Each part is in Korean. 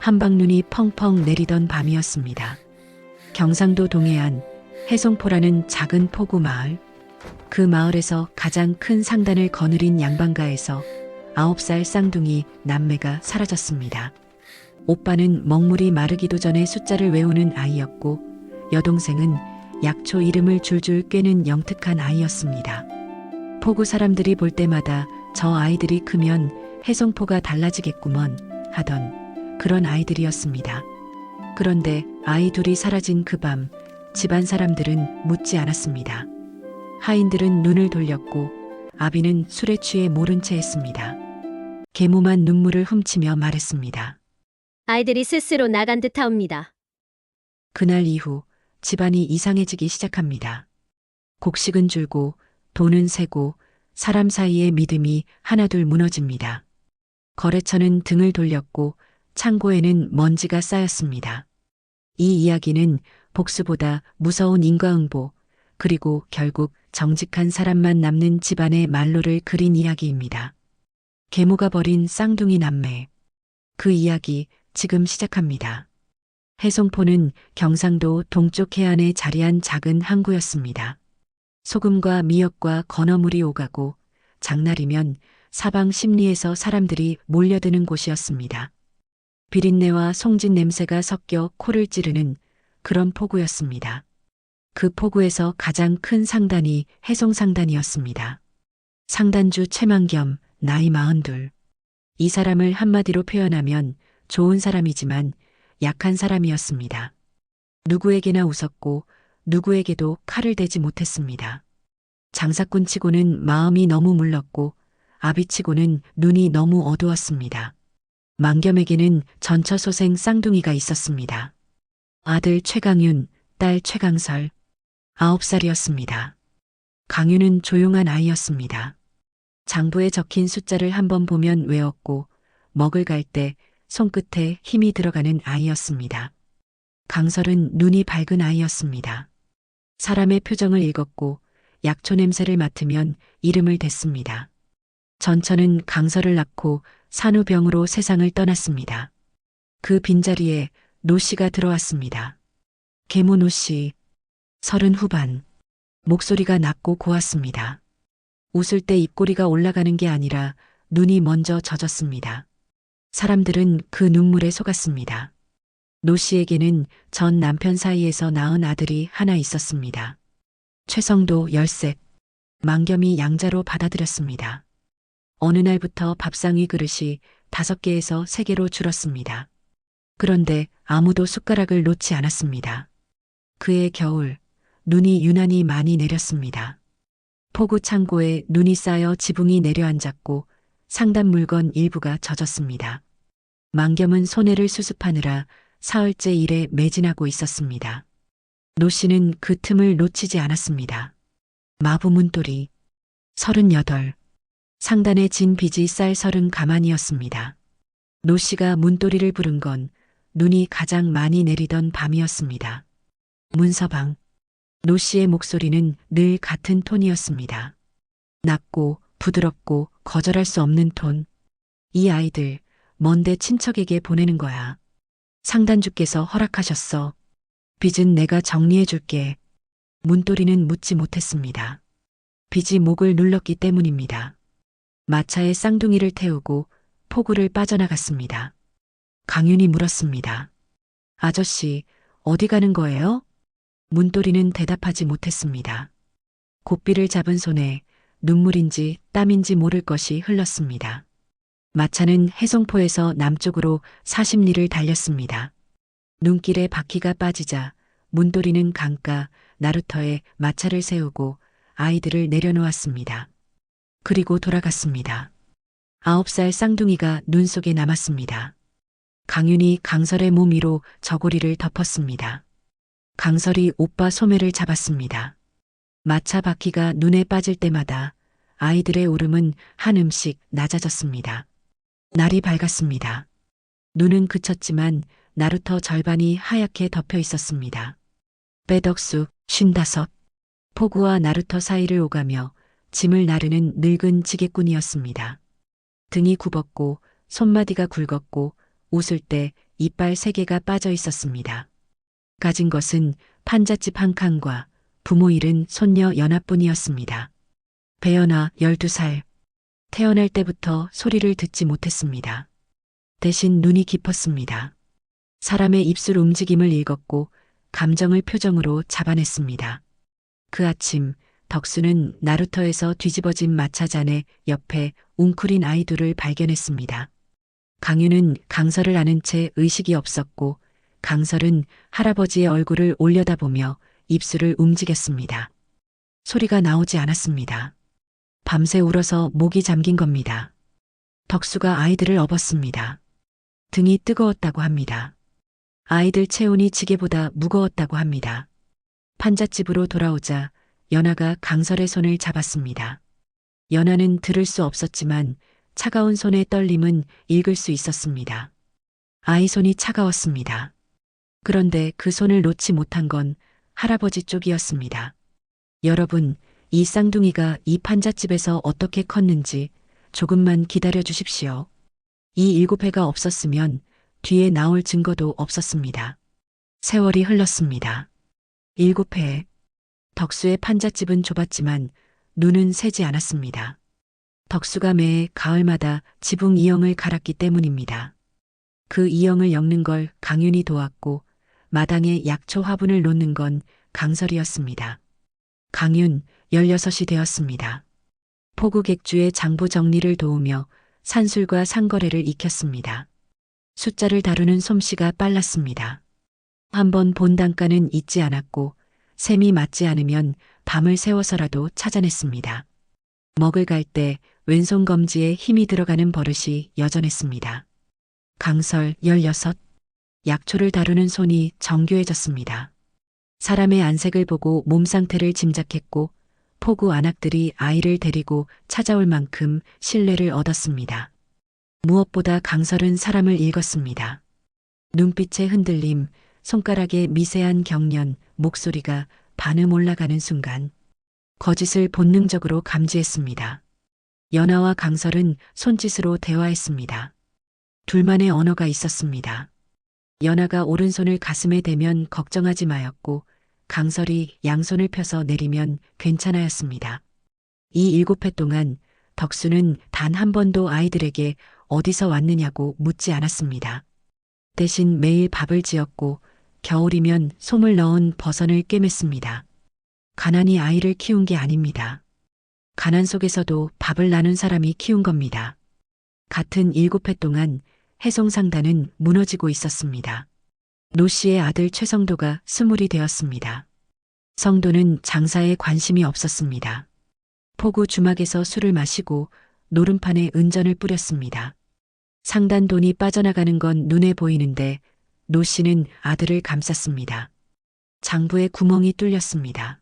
한방눈이 펑펑 내리던 밤이었습니다. 경상도 동해안 해송포라는 작은 포구 마을. 그 마을에서 가장 큰 상단을 거느린 양반가에서 9살 쌍둥이 남매가 사라졌습니다. 오빠는 먹물이 마르기도 전에 숫자를 외우는 아이였고, 여동생은 약초 이름을 줄줄 꿰는 영특한 아이였습니다. 포구 사람들이 볼 때마다 저 아이들이 크면 해송포가 달라지겠구먼 하던 그런 아이들이었습니다. 그런데 아이 둘이 사라진 그 밤, 집안 사람들은 묻지 않았습니다. 하인들은 눈을 돌렸고 아비는 술에 취해 모른 채 했습니다. 계모만 눈물을 훔치며 말했습니다. 아이들이 스스로 나간 듯하옵니다. 그날 이후 집안이 이상해지기 시작합니다. 곡식은 줄고 돈은 새고 사람 사이의 믿음이 하나둘 무너집니다. 거래처는 등을 돌렸고 창고에는 먼지가 쌓였습니다. 이 이야기는 복수보다 무서운 인과응보, 그리고 결국 정직한 사람만 남는 집안의 말로를 그린 이야기입니다. 계모가 버린 쌍둥이 남매. 그 이야기 지금 시작합니다. 해송포는 경상도 동쪽 해안에 자리한 작은 항구였습니다. 소금과 미역과 건어물이 오가고 장날이면 사방 십리에서 사람들이 몰려드는 곳이었습니다. 비린내와 송진 냄새가 섞여 코를 찌르는 그런 포구였습니다. 그 포구에서 가장 큰 상단이 해송상단이었습니다. 상단주 최만겸, 나이 42. 이 사람을 한마디로 표현하면 좋은 사람이지만 약한 사람이었습니다. 누구에게나 웃었고 누구에게도 칼을 대지 못했습니다. 장사꾼치고는 마음이 너무 물렀고 아비치고는 눈이 너무 어두웠습니다. 만겸에게는 전처소생 쌍둥이가 있었습니다. 아들 최강윤, 딸 최강설. 9살이었습니다. 강윤은 조용한 아이였습니다. 장부에 적힌 숫자를 한번 보면 외웠고 먹을 갈 때 손끝에 힘이 들어가는 아이였습니다. 강설은 눈이 밝은 아이였습니다. 사람의 표정을 읽었고 약초 냄새를 맡으면 이름을 댔습니다. 전처는 강설을 낳고 산후병으로 세상을 떠났습니다. 그 빈자리에 노씨가 들어왔습니다. 계모 노씨, 30 후반. 목소리가 낮고 고왔습니다. 웃을 때 입꼬리가 올라가는 게 아니라 눈이 먼저 젖었습니다. 사람들은 그 눈물에 속았습니다. 노씨에게는 전 남편 사이에서 낳은 아들이 하나 있었습니다. 최성도 10셋. 만겸이 양자로 받아들였습니다. 어느 날부터 밥상 위 그릇이 5개에서 3개로 줄었습니다. 그런데 아무도 숟가락을 놓지 않았습니다. 그해 겨울, 눈이 유난히 많이 내렸습니다. 포구 창고에 눈이 쌓여 지붕이 내려앉았고 상단 물건 일부가 젖었습니다. 만겸은 손해를 수습하느라 사흘째 일에 매진하고 있었습니다. 노씨는 그 틈을 놓치지 않았습니다. 마부 문돌이 38. 상단에 진 빚이 쌀 30 가만이었습니다. 노씨가 문돌이를 부른 건 눈이 가장 많이 내리던 밤이었습니다. 문서방. 노씨의 목소리는 늘 같은 톤이었습니다. 낮고 부드럽고 거절할 수 없는 톤. 이 아이들 먼데 친척에게 보내는 거야. 상단주께서 허락하셨어. 빚은 내가 정리해 줄게. 문돌이는 묻지 못했습니다. 빚이 목을 눌렀기 때문입니다. 마차에 쌍둥이를 태우고 포구를 빠져나갔습니다. 강윤이 물었습니다. 아저씨, 어디 가는 거예요? 문돌이는 대답하지 못했습니다. 고삐를 잡은 손에 눈물인지 땀인지 모를 것이 흘렀습니다. 마차는 해송포에서 남쪽으로 40리를 달렸습니다. 눈길에 바퀴가 빠지자 문돌이는 강가 나루터에 마차를 세우고 아이들을 내려놓았습니다. 그리고 돌아갔습니다. 9살 쌍둥이가 눈 속에 남았습니다. 강윤이 강설의 몸 위로 저고리를 덮었습니다. 강설이 오빠 소매를 잡았습니다. 마차 바퀴가 눈에 빠질 때마다 아이들의 울음은 한음씩 낮아졌습니다. 날이 밝았습니다. 눈은 그쳤지만 나루터 절반이 하얗게 덮여 있었습니다. 빼덕수 55. 포구와 나루터 사이를 오가며 짐을 나르는 늙은 지게꾼이었습니다. 등이 굽었고 손마디가 굵었고 웃을 때 이빨 3개가 빠져 있었습니다. 가진 것은 판잣집 한 칸과 부모 잃은 손녀 연하뿐이었습니다. 배연아 12살. 태어날 때부터 소리를 듣지 못했습니다. 대신 눈이 깊었습니다. 사람의 입술 움직임을 읽었고 감정을 표정으로 잡아냈습니다. 그 아침 덕수는 나루터에서 뒤집어진 마차잔의 옆에 웅크린 아이 둘을 발견했습니다. 강유는 강설을 아는 채 의식이 없었고 강설은 할아버지의 얼굴을 올려다보며 입술을 움직였습니다. 소리가 나오지 않았습니다. 밤새 울어서 목이 잠긴 겁니다. 덕수가 아이들을 업었습니다. 등이 뜨거웠다고 합니다. 아이들 체온이 지게보다 무거웠다고 합니다. 판잣집으로 돌아오자 연하가 강설의 손을 잡았습니다. 연하는 들을 수 없었지만 차가운 손의 떨림은 읽을 수 있었습니다. 아이 손이 차가웠습니다. 그런데 그 손을 놓지 못한 건 할아버지 쪽이었습니다. 여러분, 이 쌍둥이가 이 판잣집에서 어떻게 컸는지 조금만 기다려 주십시오. 이 7회가 없었으면 뒤에 나올 증거도 없었습니다. 세월이 흘렀습니다. 7회. 덕수의 판잣집은 좁았지만 눈은 새지 않았습니다. 덕수가 매해 가을마다 지붕 이형을 갈았기 때문입니다. 그 이형을 엮는 걸 강윤이 도왔고 마당에 약초 화분을 놓는 건 강설이었습니다. 강윤 16이 되었습니다. 포구 객주의 장부 정리를 도우며 산술과 상거래를 익혔습니다. 숫자를 다루는 솜씨가 빨랐습니다. 한번 본 단가는 잊지 않았고 셈이 맞지 않으면 밤을 새워서라도 찾아냈습니다. 먹을 갈 때 왼손 검지에 힘이 들어가는 버릇이 여전했습니다. 강설 16. 약초를 다루는 손이 정교해졌습니다. 사람의 안색을 보고 몸 상태를 짐작했고 포구 안악들이 아이를 데리고 찾아올 만큼 신뢰를 얻었습니다. 무엇보다 강설은 사람을 읽었습니다. 눈빛의 흔들림, 손가락의 미세한 경련, 목소리가 반음 올라가는 순간 거짓을 본능적으로 감지했습니다. 연하와 강설은 손짓으로 대화했습니다. 둘만의 언어가 있었습니다. 연하가 오른손을 가슴에 대면 걱정하지 마였고 강설이 양손을 펴서 내리면 괜찮아였습니다. 이 7회 동안 덕수는 단 한 번도 아이들에게 어디서 왔느냐고 묻지 않았습니다. 대신 매일 밥을 지었고 겨울이면 솜을 넣은 버선을 꿰맸습니다. 가난이 아이를 키운 게 아닙니다. 가난 속에서도 밥을 나눈 사람이 키운 겁니다. 같은 7회 동안 해송상단은 무너지고 있었습니다. 노 씨의 아들 최성도가 스물이 되었습니다. 성도는 장사에 관심이 없었습니다. 포구 주막에서 술을 마시고 노름판에 은전을 뿌렸습니다. 상단 돈이 빠져나가는 건 눈에 보이는데 노 씨는 아들을 감쌌습니다. 장부에 구멍이 뚫렸습니다.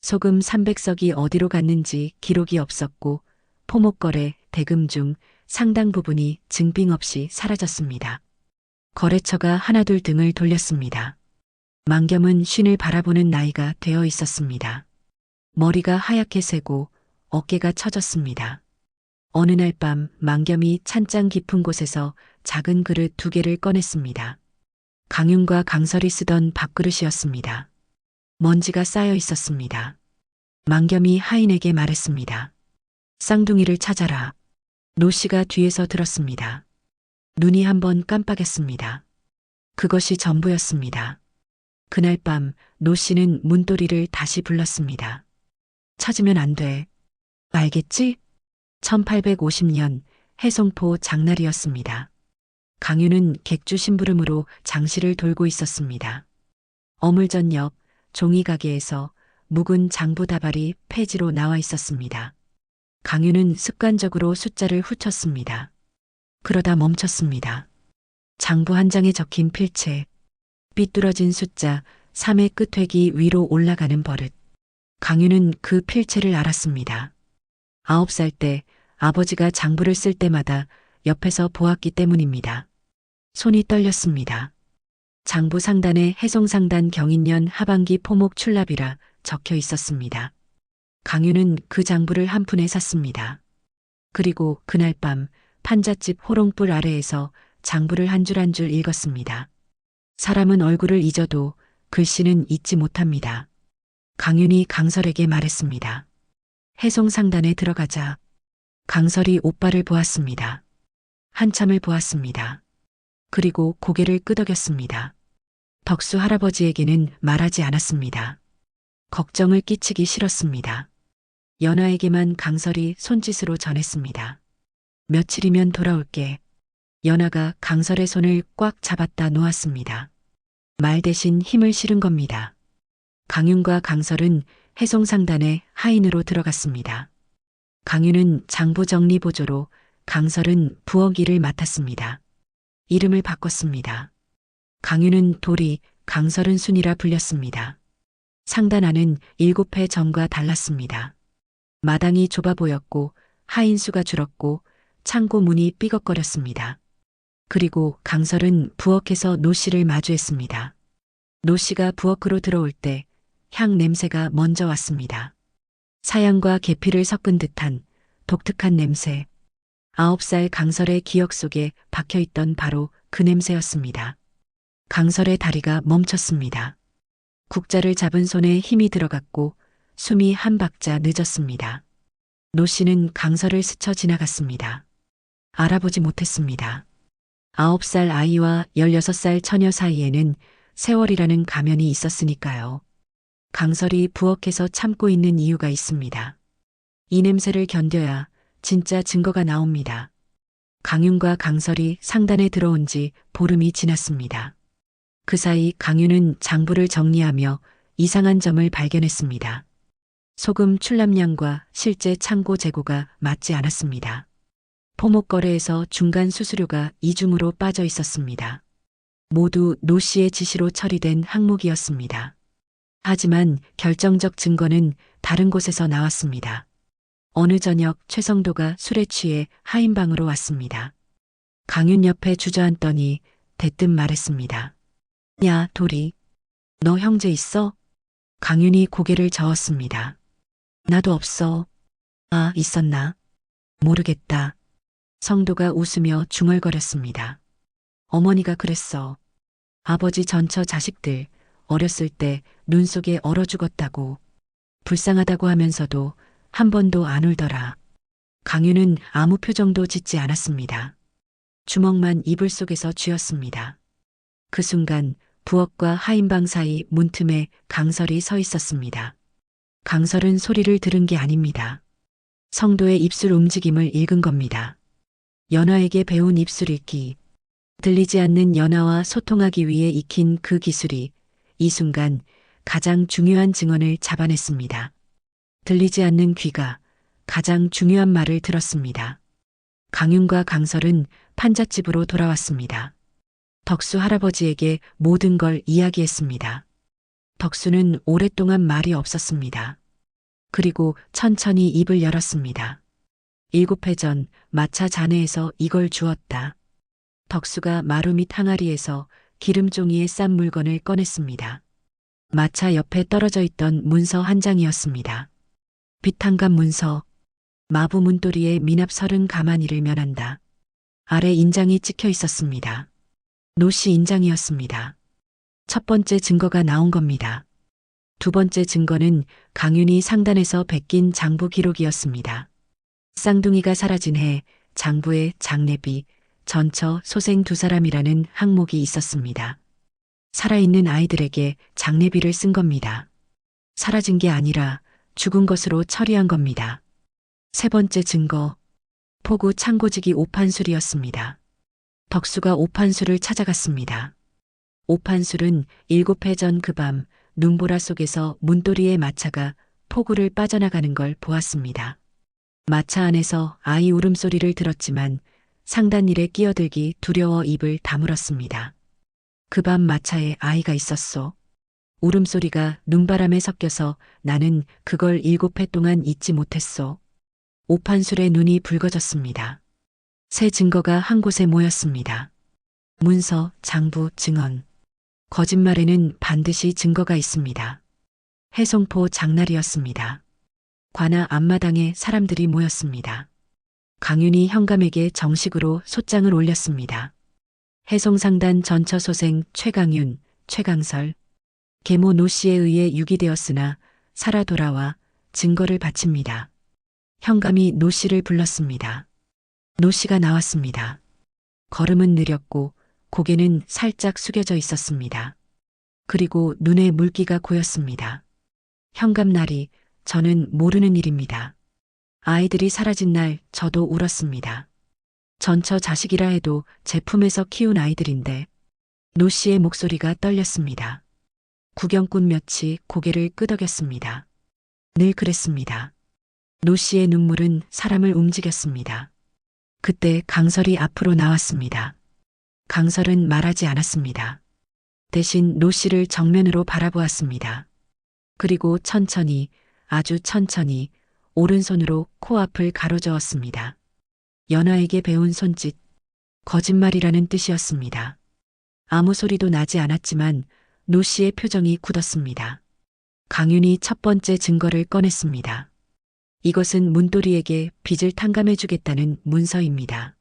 소금 300석이 어디로 갔는지 기록이 없었고 포목거래, 대금 중 상당 부분이 증빙 없이 사라졌습니다. 거래처가 하나둘 등을 돌렸습니다. 만겸은 쉰을 바라보는 나이가 되어 있었습니다. 머리가 하얗게 새고 어깨가 처졌습니다. 어느 날 밤 만겸이 찬장 깊은 곳에서 작은 그릇 2개를 꺼냈습니다. 강윤과 강설이 쓰던 밥그릇이었습니다. 먼지가 쌓여 있었습니다. 만겸이 하인에게 말했습니다. 쌍둥이를 찾아라. 노 씨가 뒤에서 들었습니다. 눈이 한번 깜빡였습니다. 그것이 전부였습니다. 그날 밤 노 씨는 문도리를 다시 불렀습니다. 찾으면 안 돼. 알겠지? 1850년 해송포 장날이었습니다. 강유는 객주 심부름으로 장시를 돌고 있었습니다. 어물전 옆 종이가게에서 묵은 장부 다발이 폐지로 나와 있었습니다. 강유는 습관적으로 숫자를 훑었습니다. 그러다 멈췄습니다. 장부 한 장에 적힌 필체, 삐뚤어진 숫자 3의 끝획이 위로 올라가는 버릇. 강유는 그 필체를 알았습니다. 9살 때 아버지가 장부를 쓸 때마다 옆에서 보았기 때문입니다. 손이 떨렸습니다. 장부 상단에 해송상단 경인년 하반기 포목 출납이라 적혀 있었습니다. 강유는 그 장부를 한 푼에 샀습니다. 그리고 그날 밤 판잣집 호롱불 아래에서 장부를 한 줄 한 줄 읽었습니다. 사람은 얼굴을 잊어도 글씨는 잊지 못합니다. 강윤이 강설에게 말했습니다. 해송 상단에 들어가자. 강설이 오빠를 보았습니다. 한참을 보았습니다. 그리고 고개를 끄덕였습니다. 덕수 할아버지에게는 말하지 않았습니다. 걱정을 끼치기 싫었습니다. 연아에게만 강설이 손짓으로 전했습니다. 며칠이면 돌아올게. 연아가 강설의 손을 꽉 잡았다 놓았습니다. 말 대신 힘을 실은 겁니다. 강윤과 강설은 해송상단의 하인으로 들어갔습니다. 강윤은 장부 정리 보조로, 강설은 부엌 일을 맡았습니다. 이름을 바꿨습니다. 강윤은 도리, 강설은 순이라 불렸습니다. 상단 안은 7회 전과 달랐습니다. 마당이 좁아 보였고 하인 수가 줄었고 창고 문이 삐걱거렸습니다. 그리고 강설은 부엌에서 노 씨를 마주했습니다. 노 씨가 부엌으로 들어올 때 향 냄새가 먼저 왔습니다. 사양과 계피를 섞은 듯한 독특한 냄새. 9살 강설의 기억 속에 박혀있던 바로 그 냄새였습니다. 강설의 다리가 멈췄습니다. 국자를 잡은 손에 힘이 들어갔고 숨이 한 박자 늦었습니다. 노 씨는 강설을 스쳐 지나갔습니다. 알아보지 못했습니다. 9살 아이와 16살 처녀 사이에는 세월이라는 가면이 있었으니까요. 강설이 부엌에서 참고 있는 이유가 있습니다. 이 냄새를 견뎌야 진짜 증거가 나옵니다. 강윤과 강설이 상단에 들어온 지 보름이 지났습니다. 그 사이 강윤은 장부를 정리하며 이상한 점을 발견했습니다. 소금 출납량과 실제 창고 재고가 맞지 않았습니다. 포목거래에서 중간 수수료가 이중으로 빠져 있었습니다. 모두 노 씨의 지시로 처리된 항목이었습니다. 하지만 결정적 증거는 다른 곳에서 나왔습니다. 어느 저녁 최성도가 술에 취해 하인방으로 왔습니다. 강윤 옆에 주저앉더니 대뜸 말했습니다. 야, 도리. 너 형제 있어? 강윤이 고개를 저었습니다. 나도 없어. 아, 있었나? 모르겠다. 성도가 웃으며 중얼거렸습니다. 어머니가 그랬어. 아버지 전처 자식들 어렸을 때 눈 속에 얼어 죽었다고. 불쌍하다고 하면서도 한 번도 안 울더라. 강윤은 아무 표정도 짓지 않았습니다. 주먹만 이불 속에서 쥐었습니다. 그 순간 부엌과 하인방 사이 문틈에 강설이 서 있었습니다. 강설은 소리를 들은 게 아닙니다. 성도의 입술 움직임을 읽은 겁니다. 연아에게 배운 입술 읽기. 들리지 않는 연아와 소통하기 위해 익힌 그 기술이 이 순간 가장 중요한 증언을 잡아냈습니다. 들리지 않는 귀가 가장 중요한 말을 들었습니다. 강윤과 강설은 판잣집으로 돌아왔습니다. 덕수 할아버지에게 모든 걸 이야기했습니다. 덕수는 오랫동안 말이 없었습니다. 그리고 천천히 입을 열었습니다. 7회 전 마차 잔해에서 이걸 주었다. 덕수가 마루 밑 항아리에서 기름종이에 싼 물건을 꺼냈습니다. 마차 옆에 떨어져 있던 문서 한 장이었습니다. 비탄감 문서. 마부 문고리에 미납 30 가만히를 면한다. 아래 인장이 찍혀 있었습니다. 노 씨 인장이었습니다. 첫 번째 증거가 나온 겁니다. 두 번째 증거는 강윤이 상단에서 베낀 장부 기록이었습니다. 쌍둥이가 사라진 해 장부에 장례비, 전처, 소생 2사람이라는 항목이 있었습니다. 살아있는 아이들에게 장례비를 쓴 겁니다. 사라진 게 아니라 죽은 것으로 처리한 겁니다. 세 번째 증거, 포구 창고지기 오판술이었습니다. 덕수가 오판술을 찾아갔습니다. 오판술은 7회 전 그 밤 눈보라 속에서 문고리의 마차가 포구를 빠져나가는 걸 보았습니다. 마차 안에서 아이 울음소리를 들었지만 상단일에 끼어들기 두려워 입을 다물었습니다. 그 밤 마차에 아이가 있었소. 울음소리가 눈바람에 섞여서 나는 그걸 7회 동안 잊지 못했소. 오판술의 눈이 붉어졌습니다. 새 증거가 한 곳에 모였습니다. 문서, 장부, 증언. 거짓말에는 반드시 증거가 있습니다. 해송포 장날이었습니다. 관아 앞마당에 사람들이 모였습니다. 강윤이 현감에게 정식으로 소장을 올렸습니다. 해송상단 전처소생 최강윤, 최강설, 계모 노 씨에 의해 유기되었으나 살아 돌아와 증거를 바칩니다. 현감이 노 씨를 불렀습니다. 노 씨가 나왔습니다. 걸음은 느렸고 고개는 살짝 숙여져 있었습니다. 그리고 눈에 물기가 고였습니다. 현감 날이 저는 모르는 일입니다. 아이들이 사라진 날 저도 울었습니다. 전처 자식이라 해도 제 품에서 키운 아이들인데 노 씨의 목소리가 떨렸습니다. 구경꾼 몇이 고개를 끄덕였습니다. 늘 그랬습니다. 노 씨의 눈물은 사람을 움직였습니다. 그때 강설이 앞으로 나왔습니다. 강설은 말하지 않았습니다. 대신 노 씨를 정면으로 바라보았습니다. 그리고 천천히, 아주 천천히 오른손으로 코앞을 가로저었습니다. 연하에게 배운 손짓, 거짓말이라는 뜻이었습니다. 아무 소리도 나지 않았지만 노 씨의 표정이 굳었습니다. 강윤이 첫 번째 증거를 꺼냈습니다. 이것은 문돌이에게 빚을 탕감해주겠다는 문서입니다.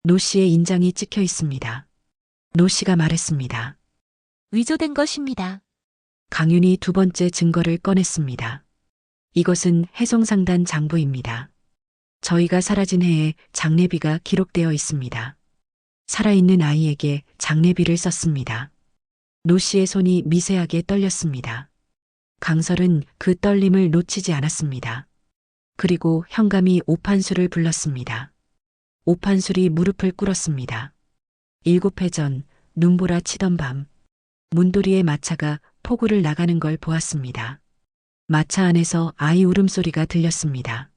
노 씨의 인장이 찍혀 있습니다. 노 씨가 말했습니다. 위조된 것입니다. 강윤이 두 번째 증거를 꺼냈습니다. 이것은 해송상단 장부입니다. 저희가 사라진 해에 장례비가 기록되어 있습니다. 살아있는 아이에게 장례비를 썼습니다. 노 씨의 손이 미세하게 떨렸습니다. 강설은 그 떨림을 놓치지 않았습니다. 그리고 현감이 오판술을 불렀습니다. 오판술이 무릎을 꿇었습니다. 7해 전 눈보라 치던 밤 문도리의 마차가 포구를 나가는 걸 보았습니다. 마차 안에서 아이 울음소리가 들렸습니다.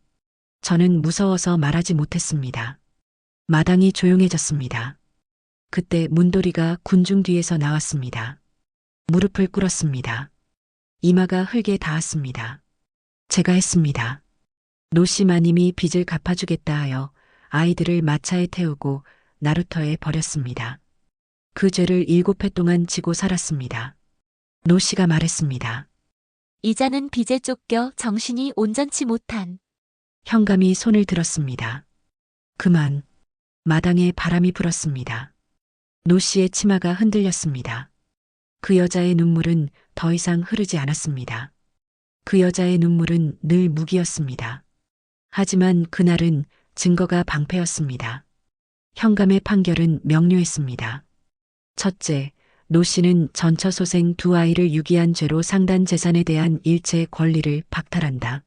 저는 무서워서 말하지 못했습니다. 마당이 조용해졌습니다. 그때 문도리가 군중 뒤에서 나왔습니다. 무릎을 꿇었습니다. 이마가 흙에 닿았습니다. 제가 했습니다. 노 씨 마님이 빚을 갚아주겠다 하여 아이들을 마차에 태우고 나루터에 버렸습니다. 그 죄를 7해 동안 지고 살았습니다. 노 씨가 말했습니다. 이자는 빚에 쫓겨 정신이 온전치 못한 현감이 손을 들었습니다. 그만. 마당에 바람이 불었습니다. 노 씨의 치마가 흔들렸습니다. 그 여자의 눈물은 더 이상 흐르지 않았습니다. 그 여자의 눈물은 늘 무기였습니다. 하지만 그날은 증거가 방패였습니다. 현감의 판결은 명료했습니다. 첫째, 노 씨는 전처소생 두 아이를 유기한 죄로 상단 재산에 대한 일체 권리를 박탈한다.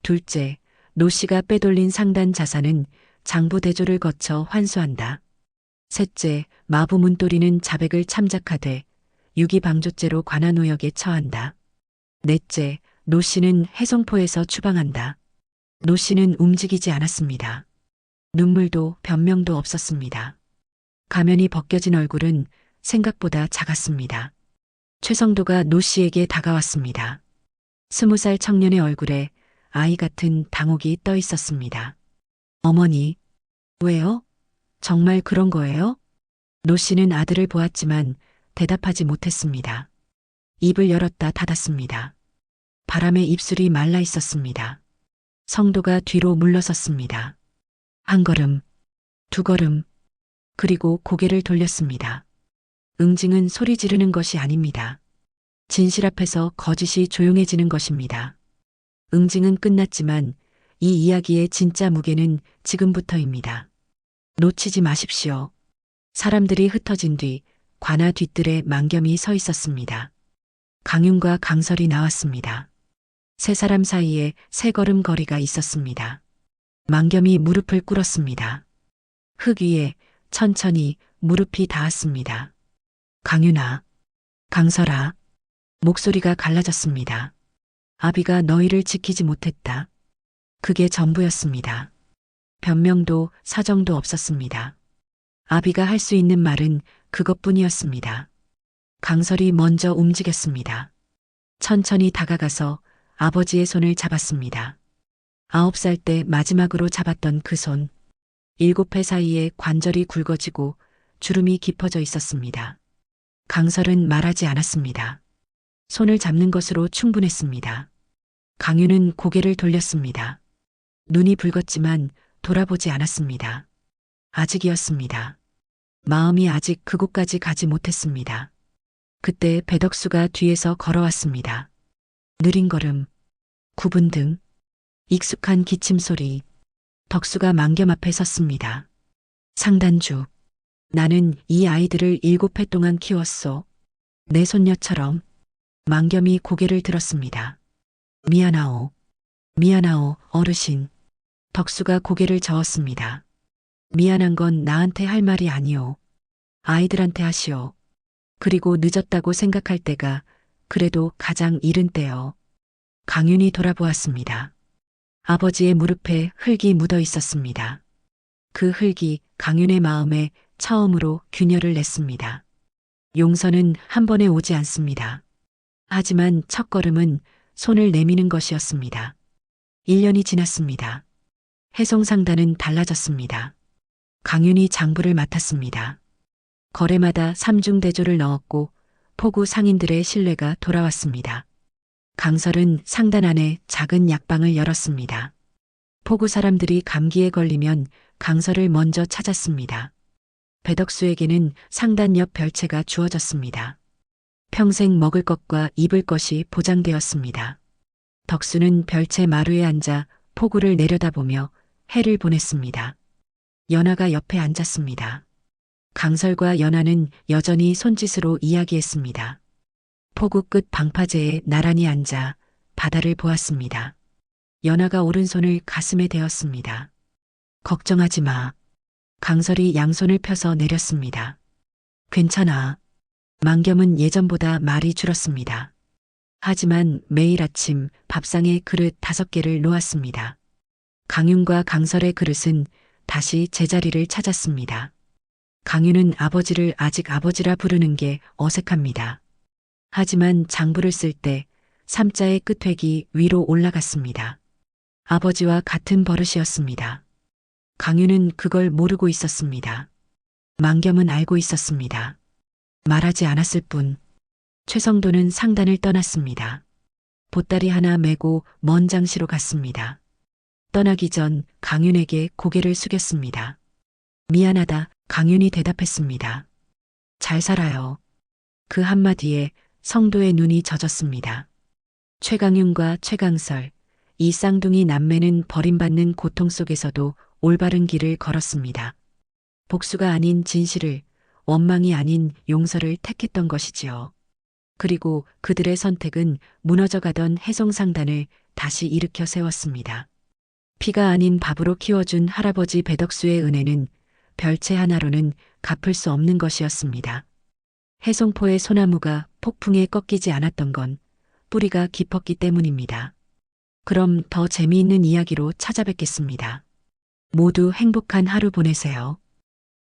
둘째, 노 씨가 빼돌린 상단 자산은 장부 대조를 거쳐 환수한다. 셋째, 마부 문돌이는 자백을 참작하되 유기방조죄로 관한우역에 처한다. 넷째, 노 씨는 해성포에서 추방한다. 노 씨는 움직이지 않았습니다. 눈물도 변명도 없었습니다. 가면이 벗겨진 얼굴은 생각보다 작았습니다. 최성도가 노 씨에게 다가왔습니다. 20살 청년의 얼굴에 아이 같은 당혹이 떠 있었습니다. 어머니, 왜요? 정말 그런 거예요? 노 씨는 아들을 보았지만 대답하지 못했습니다. 입을 열었다 닫았습니다. 바람에 입술이 말라 있었습니다. 성도가 뒤로 물러섰습니다. 한 걸음, 두 걸음, 그리고 고개를 돌렸습니다. 응징은 소리 지르는 것이 아닙니다. 진실 앞에서 거짓이 조용해지는 것입니다. 응징은 끝났지만 이 이야기의 진짜 무게는 지금부터입니다. 놓치지 마십시오. 사람들이 흩어진 뒤 관아 뒷뜰에 만겸이 서 있었습니다. 강윤과 강설이 나왔습니다. 세 사람 사이에 세 걸음 거리가 있었습니다. 만겸이 무릎을 꿇었습니다. 흙 위에 천천히 무릎이 닿았습니다. 강윤아, 강설아, 목소리가 갈라졌습니다. 아비가 너희를 지키지 못했다. 그게 전부였습니다. 변명도 사정도 없었습니다. 아비가 할 수 있는 말은 그것뿐이었습니다. 강설이 먼저 움직였습니다. 천천히 다가가서 아버지의 손을 잡았습니다. 9살 때 마지막으로 잡았던 그 손. 7해 사이에 관절이 굵어지고 주름이 깊어져 있었습니다. 강설은 말하지 않았습니다. 손을 잡는 것으로 충분했습니다. 강윤은 고개를 돌렸습니다. 눈이 붉었지만 돌아보지 않았습니다. 아직이었습니다. 마음이 아직 그곳까지 가지 못했습니다. 그때 배덕수가 뒤에서 걸어왔습니다. 느린 걸음, 굽은 등, 익숙한 기침 소리. 덕수가 망겸 앞에 섰습니다. 상단주, 나는 이 아이들을 7해 동안 키웠소. 내 손녀처럼. 망겸이 고개를 들었습니다. 미안하오. 미안하오, 어르신. 덕수가 고개를 저었습니다. 미안한 건 나한테 할 말이 아니오. 아이들한테 하시오. 그리고 늦었다고 생각할 때가 그래도 가장 이른 때요. 강윤이 돌아보았습니다. 아버지의 무릎에 흙이 묻어 있었습니다. 그 흙이 강윤의 마음에 처음으로 균열을 냈습니다. 용서는 한 번에 오지 않습니다. 하지만 첫걸음은 손을 내미는 것이었습니다. 1년이 지났습니다. 해송상단은 달라졌습니다. 강윤이 장부를 맡았습니다. 거래마다 삼중대조를 넣었고 포구 상인들의 신뢰가 돌아왔습니다. 강설은 상단 안에 작은 약방을 열었습니다. 포구 사람들이 감기에 걸리면 강설을 먼저 찾았습니다. 배덕수에게는 상단 옆 별채가 주어졌습니다. 평생 먹을 것과 입을 것이 보장되었습니다. 덕수는 별채 마루에 앉아 포구를 내려다보며 해를 보냈습니다. 연하가 옆에 앉았습니다. 강설과 연하는 여전히 손짓으로 이야기했습니다. 포구 끝 방파제에 나란히 앉아 바다를 보았습니다. 연하가 오른손을 가슴에 대었습니다. 걱정하지 마. 강설이 양손을 펴서 내렸습니다. 괜찮아. 망겸은 예전보다 말이 줄었습니다. 하지만 매일 아침 밥상에 그릇 5개를 놓았습니다. 강윤과 강설의 그릇은 다시 제자리를 찾았습니다. 강윤은 아버지를 아직 아버지라 부르는 게 어색합니다. 하지만 장부를 쓸 때 삼자의 끝획이 위로 올라갔습니다. 아버지와 같은 버릇이었습니다. 강윤은 그걸 모르고 있었습니다. 망겸은 알고 있었습니다. 말하지 않았을 뿐. 최성도는 상단을 떠났습니다. 보따리 하나 메고 먼 장시로 갔습니다. 떠나기 전 강윤에게 고개를 숙였습니다. 미안하다, 강윤이 대답했습니다. 잘 살아요. 그 한마디에 성도의 눈이 젖었습니다. 최강윤과 최강설, 이 쌍둥이 남매는 버림받는 고통 속에서도 올바른 길을 걸었습니다. 복수가 아닌 진실을, 원망이 아닌 용서를 택했던 것이지요. 그리고 그들의 선택은 무너져가던 해송상단을 다시 일으켜 세웠습니다. 피가 아닌 밥으로 키워준 할아버지 배덕수의 은혜는 별채 하나로는 갚을 수 없는 것이었습니다. 해송포의 소나무가 폭풍에 꺾이지 않았던 건 뿌리가 깊었기 때문입니다. 그럼 더 재미있는 이야기로 찾아뵙겠습니다. 모두 행복한 하루 보내세요.